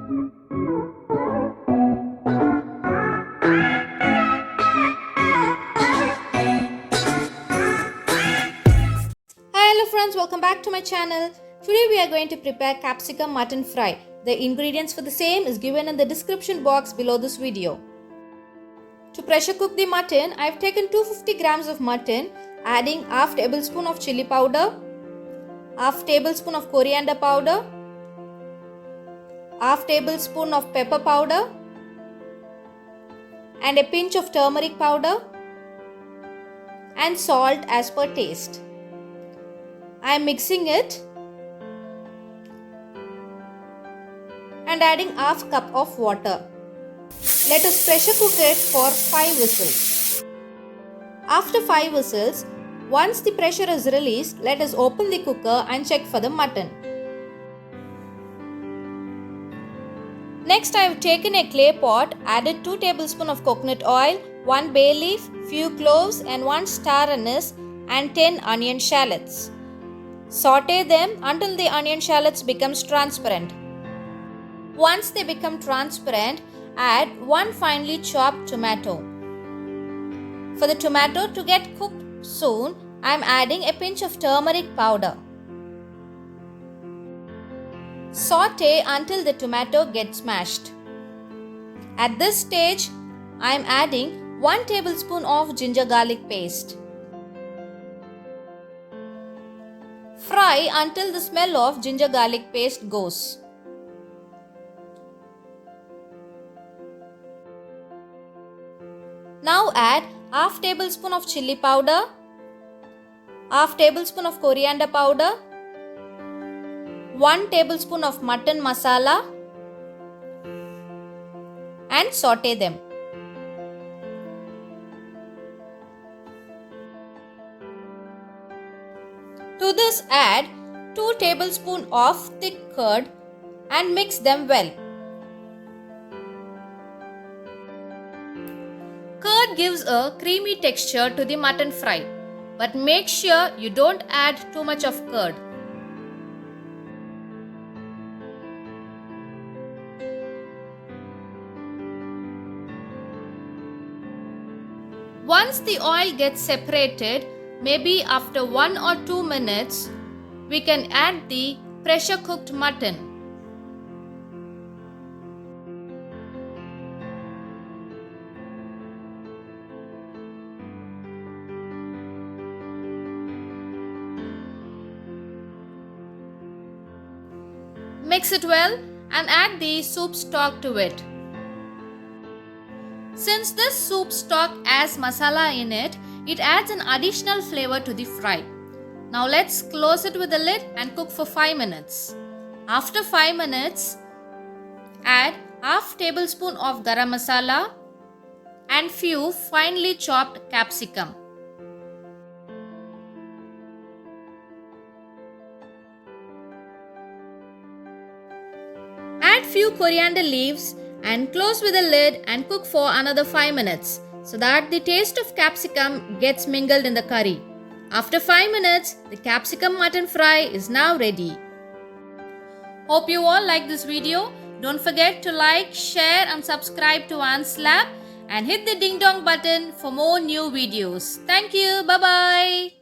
Hi, hello friends, welcome back to my channel. Today we are going to prepare capsicum mutton fry. The ingredients for the same is given in the description box below this video. To pressure cook the mutton, I have taken 250 grams of mutton, adding half tablespoon of chilli powder, half tablespoon of coriander powder, half tablespoon of pepper powder, and a pinch of turmeric powder, and salt as per taste. I am mixing it and adding half cup of water. Let us pressure cook it for 5 whistles. After 5 whistles, once the pressure is released, let us open the cooker and check for the mutton. Next, I have taken a clay pot, added 2 tablespoons of coconut oil, 1 bay leaf, few cloves and 1 star anise and 10 onion shallots. Saute them until the onion shallots becomes transparent. Once they become transparent, add 1 finely chopped tomato. For the tomato to get cooked soon, I am adding a pinch of turmeric powder. Saute until the tomato gets mashed. At this stage, I am adding 1 tablespoon of ginger garlic paste. Fry until the smell of ginger garlic paste goes. Now add half tablespoon of chilli powder, half tablespoon of coriander powder, 1 tablespoon of mutton masala and saute them. To this add 2 tablespoons of thick curd and mix them well. Curd gives a creamy texture to the mutton fry, but make sure you don't add too much of curd. Once the oil gets separated, maybe after 1 or 2 minutes, we can add the pressure cooked mutton. Mix it well and add the soup stock to it. Since this soup stock has masala in it, it adds an additional flavor to the fry. Now let's close it with the lid and cook for 5 minutes. After 5 minutes, add half tablespoon of garam masala and few finely chopped capsicum. Add few coriander leaves and close with a lid and cook for another 5 minutes so that the taste of capsicum gets mingled in the curry. After 5 minutes, the capsicum mutton fry is now ready. Hope you all like this video. Don't forget to like, share and subscribe to Anne's Lab and hit the ding dong button for more new videos. Thank you. Bye bye.